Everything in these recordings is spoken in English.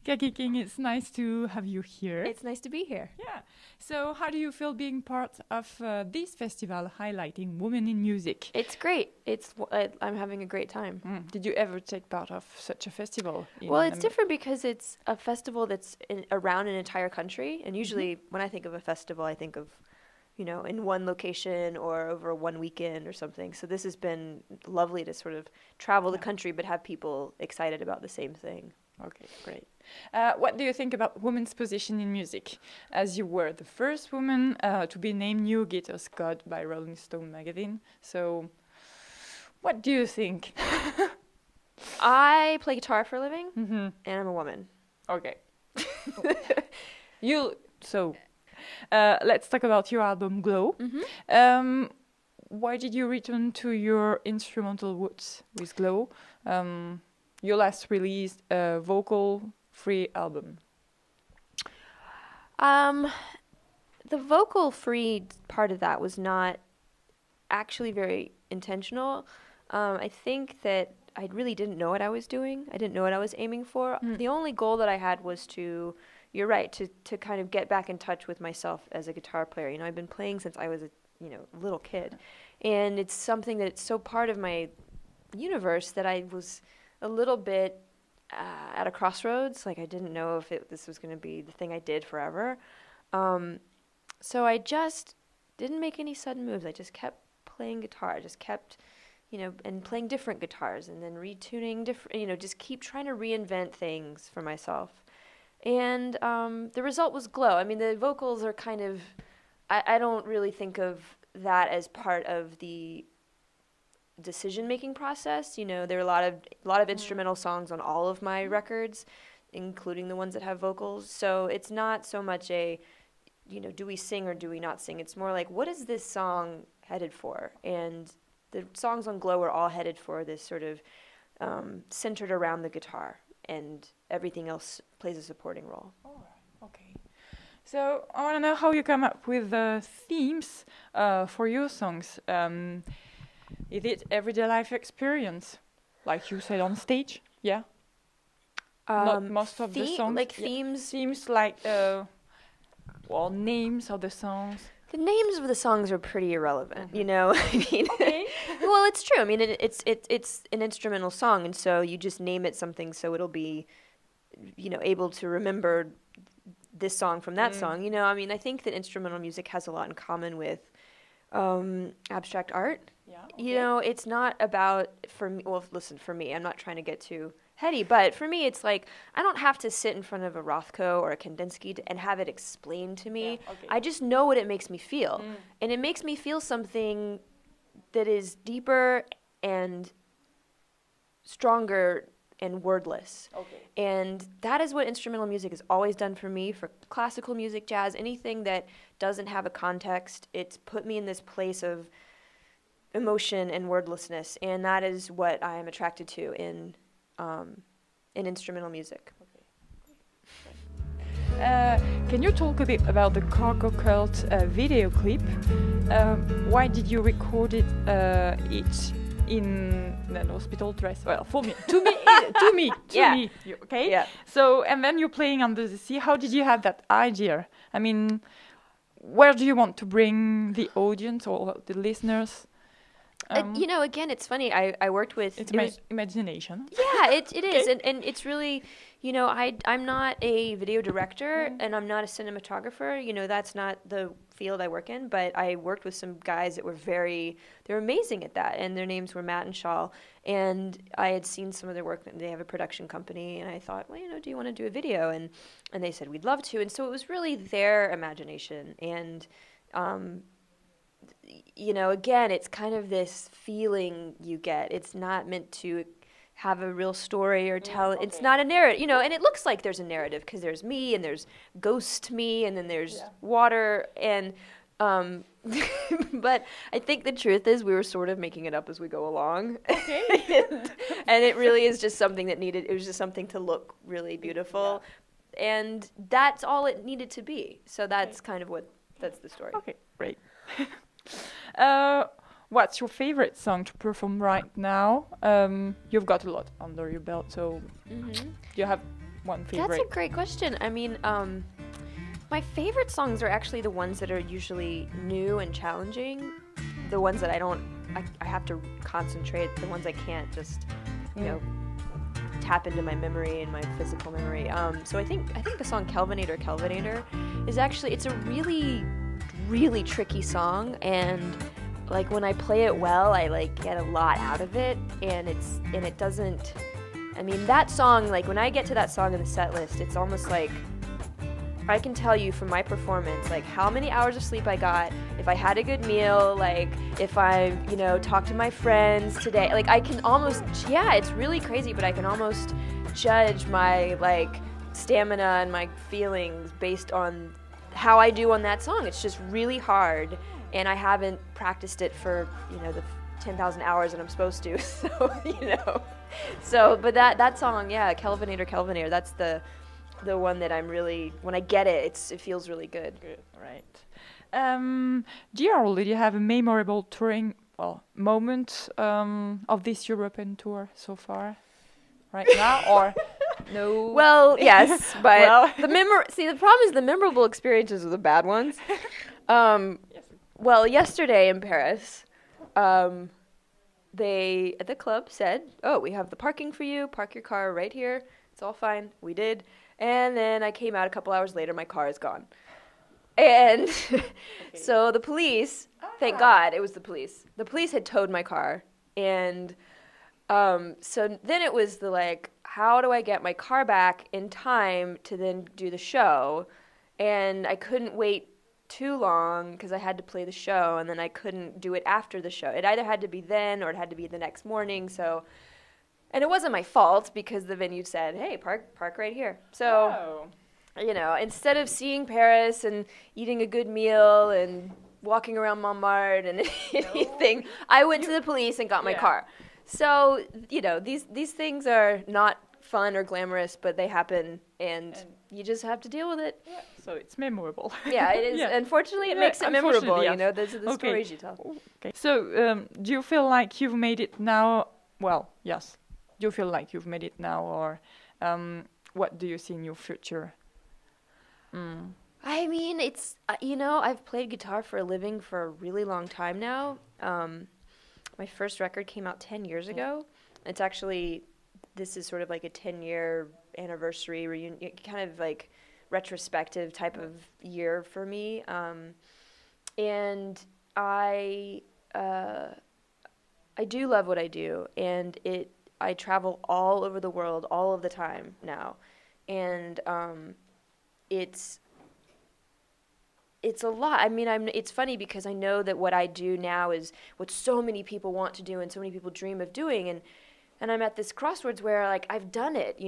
Kaki King, it's nice to have you here. It's nice to be here. Yeah. So how do you feel being part of this festival highlighting women in music? It's great. I'm having a great time. Did you ever take part of such a festival? Well, it's different because it's a festival that's around an entire country. And usually when I think of a festival, I think of, in one location or over one weekend or something. So this has been lovely to sort of travel the country but have people excited about the same thing. Okay, great. What do you think about women's position in music? As you were the first woman to be named New Guitar's God by Rolling Stone magazine. So, what do you think? I play guitar for a living, and I'm a woman. Okay. Let's talk about your album Glow. Why did you return to your instrumental roots with Glow? You last released a vocal-free album. The vocal-free part of that was not actually very intentional. I think that I really didn't know what I was doing. I didn't know what I was aiming for. The only goal that I had was you're right, to kind of get back in touch with myself as a guitar player. I've been playing since I was a little kid. And it's something that's so part of my universe that I was a little bit at a crossroads. Like I didn't know if this was going to be the thing I did forever. So I just didn't make any sudden moves. I just kept playing guitar. I just kept, and playing different guitars and then retuning different, just keep trying to reinvent things for myself. And the result was Glow. I mean, the vocals are kind of, I don't really think of that as part of the decision-making process. There are a lot of instrumental songs on all of my records, including the ones that have vocals. So it's not so much a, do we sing or do we not sing? It's more like, what is this song headed for? And the songs on Glow are all headed for this sort of centered around the guitar, and everything else plays a supporting role. All right. Okay. So I want to know how you come up with the themes for your songs. Is it everyday life experience, like you said on stage? Yeah. Not most of the songs. Like themes. Seems like names of the songs. The names of the songs are pretty irrelevant, I mean, Okay. Well, it's true. I mean, it's an instrumental song, and so you just name it something so it'll be, able to remember this song from that song. I mean, I think that instrumental music has a lot in common with abstract art. Yeah. Okay. It's not about, for me, well, listen, for me, I'm not trying to get too heady, but for me, it's like, I don't have to sit in front of a Rothko or a Kandinsky and have it explained to me. Yeah, okay. I just know what it makes me feel. And it makes me feel something that is deeper and stronger and wordless. Okay. And that is what instrumental music has always done for me, for classical music, jazz, anything that doesn't have a context. It's put me in this place of emotion and wordlessness, and that is what I am attracted to in instrumental music. Okay. Can you talk a bit about the Cargo Cult video clip? Why did you record it in an hospital dress? Well, to me. Okay. Yeah. So, and then you're playing under the sea. How did you have that idea? I mean, where do you want to bring the audience or the listeners? Again, it's funny. I worked with... imagination. Yeah, it is. And it's really, I'm not a video director and I'm not a cinematographer. That's not the field I work in. But I worked with some guys that they're amazing at that. And their names were Matt and Ciel. And I had seen some of their work. They have a production company. And I thought, well, do you want to do a video? And they said, we'd love to. And so it was really their imagination. And... again, it's kind of this feeling you get. It's not meant to have a real story or tell. Okay. It's not a narrative, and it looks like there's a narrative because there's me and there's ghost me and then there's water and, but I think the truth is we were sort of making it up as we go along. Okay. and it really is just something it was just something to look really beautiful. Yeah. And that's all it needed to be. So that's kind of that's the story. Okay, great. What's your favorite song to perform right now? You've got a lot under your belt, so you have one favorite? That's a great question. I mean, my favorite songs are actually the ones that are usually new and challenging. The ones that I have to concentrate. The ones I can't just, tap into my memory and my physical memory. So I think the song Kelvinator is actually, it's a really, really tricky song, and like when I play it well, I like get a lot out of it, and it doesn't, I mean, that song, like when I get to that song in the set list, it's almost like I can tell you from my performance, like how many hours of sleep I got, if I had a good meal, like if I, talked to my friends today, like I can almost, it's really crazy, but I can almost judge my like stamina and my feelings based on how I do on that song. It's just really hard, and I haven't practiced it for, the 10,000 hours that I'm supposed to, but that song, Kelvinator, that's the one that I'm really, when I get it, it feels really good. Good, right. Gerald, did you have a memorable touring moment of this European tour so far, right now, or no? Well, yes, but the problem is the memorable experiences are the bad ones. Yes. Well, yesterday in Paris, they at the club said, "Oh, we have the parking for you. Park your car right here. It's all fine." We did. And then I came out a couple hours later, my car is gone. And so the police, thank God it was the police. The police had towed my car. And so then it was how do I get my car back in time to then do the show? And I couldn't wait too long because I had to play the show, and then I couldn't do it after the show. It either had to be then or it had to be the next morning, so... And it wasn't my fault because the venue said, "Hey, park right here." So, instead of seeing Paris and eating a good meal and walking around Montmartre and anything, I went to the police and got my car. So, these things are not fun or glamorous, but they happen, and you just have to deal with it. Yeah. So it's memorable. Yeah, it is. Yeah. Unfortunately, it makes it memorable. Those are the stories you tell. Okay. So, do you feel like you've made it now? Well, yes. Do you feel like you've made it now, or what do you see in your future? I mean, it's, I've played guitar for a living for a really long time now. My first record came out 10 years ago. It's actually, this is sort of like a 10-year anniversary reunion, kind of like retrospective type of year for me. And I do love what I do, and I travel all over the world all of the time now, and it's a lot. I mean, it's funny because I know that what I do now is what so many people want to do and so many people dream of doing, and I'm at this crossroads where I've done it.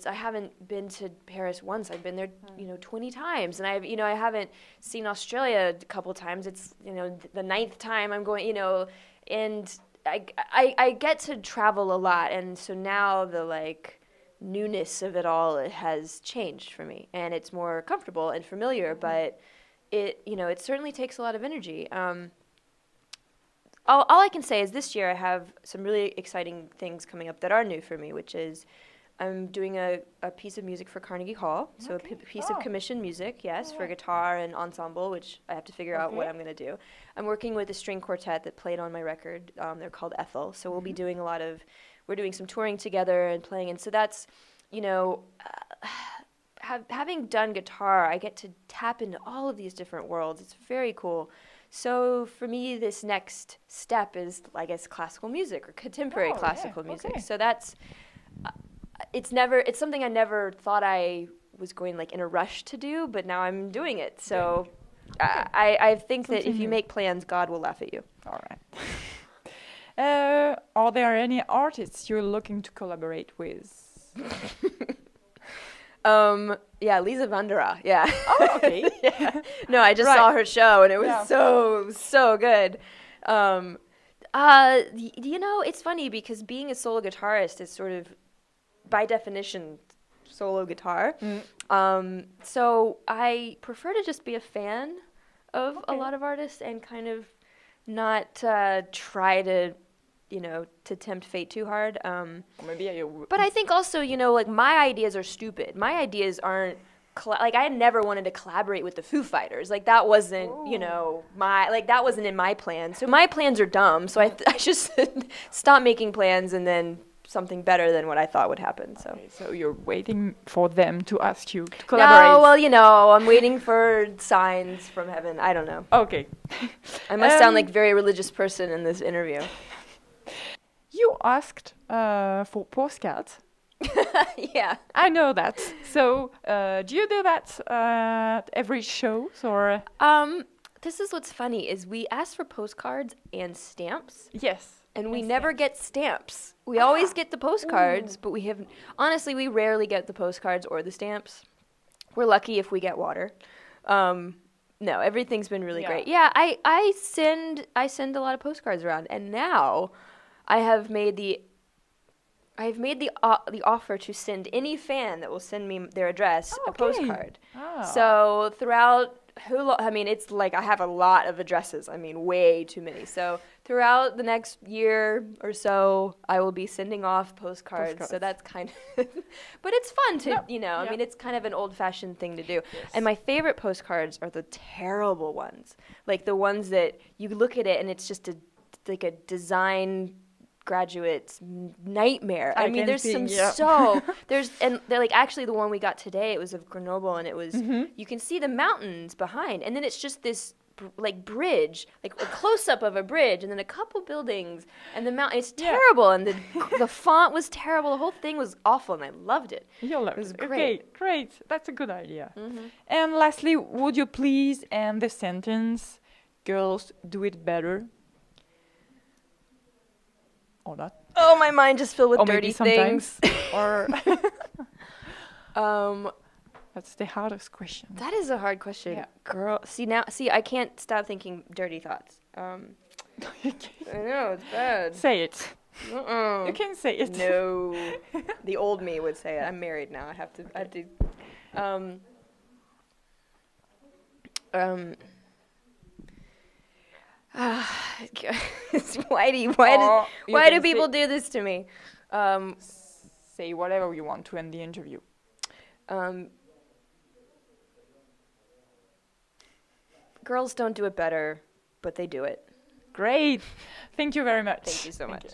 I haven't been to Paris once. I've been there 20 times, and I haven't seen Australia a couple times. It's the 9th time I'm going. And I get to travel a lot, and so now the newness of it all, it has changed for me, and it's more comfortable and familiar, but it certainly takes a lot of energy. All I can say is this year I have some really exciting things coming up that are new for me, which is I'm doing a piece of music for Carnegie Hall, so a piece of commissioned music, for guitar and ensemble, which I have to figure out what I'm going to do. I'm working with a string quartet that played on my record. They're called Ethel, so we'll be doing we're doing some touring together and playing, and so that's, having done guitar, I get to tap into all of these different worlds. It's very cool. So for me, this next step is, I guess, classical music or contemporary classical music. Okay. So that's... It's something I never thought I was going in a rush to do, but now I'm doing it. So I think that if you make plans, God will laugh at you. All right. Are there any artists you're looking to collaborate with? Lisa Vandera. Yeah. Oh, okay. Yeah. No, I just saw her show, and it was so good. It's funny because being a solo guitarist is sort of, by definition, solo guitar. So I prefer to just be a fan of a lot of artists and kind of not try to, to tempt fate too hard. Maybe But I think also, like my ideas are stupid. My ideas aren't like I never wanted to collaborate with the Foo Fighters. Like that wasn't, that wasn't in my plans. So my plans are dumb. So I just stopped making plans and then something better than what I thought would happen. So okay, so you're waiting for them to ask you to collaborate. No, well, I'm waiting for signs from heaven. I don't know. Okay. I must sound like a very religious person in this interview. You asked for postcards. Yeah. I know that. So, do you do that at every show, or? This is what's funny is we ask for postcards and stamps. Yes. And we never get stamps. We always get the postcards, but honestly, we rarely get the postcards or the stamps. We're lucky if we get water. No, everything's been really great. Yeah, I send a lot of postcards around, and now I have made the offer to send any fan that will send me their address a postcard. Oh. So throughout it's like I have a lot of addresses. I mean, way too many. So throughout the next year or so, I will be sending off postcards. So that's kind of, but it's fun to, I mean, it's kind of an old-fashioned thing to do. Yes. And my favorite postcards are the terrible ones, like the ones that you look at it and it's just like a design graduate's nightmare. I mean, there's and they're like actually the one we got today. It was of Grenoble, and it was you can see the mountains behind, and then it's just this bridge, like a close up of a bridge, and then a couple buildings, and the mountain. It's terrible, and the font was terrible. The whole thing was awful, and I loved it. You loved it. Was great. Okay, great. That's a good idea. And lastly, would you please end the sentence, "Girls do it better"? Or not? Oh, my mind just filled with dirty things. Or that's the hardest question. That is a hard question. Yeah. Girl, see, I can't stop thinking dirty thoughts. I know, it's bad. Say it. You can say it. No. The old me would say it. I'm married now. I have to why do people do this to me? Say whatever you want to end the interview. Girls don't do it better, but they do it. Great. Thank you very much. Thank you so much.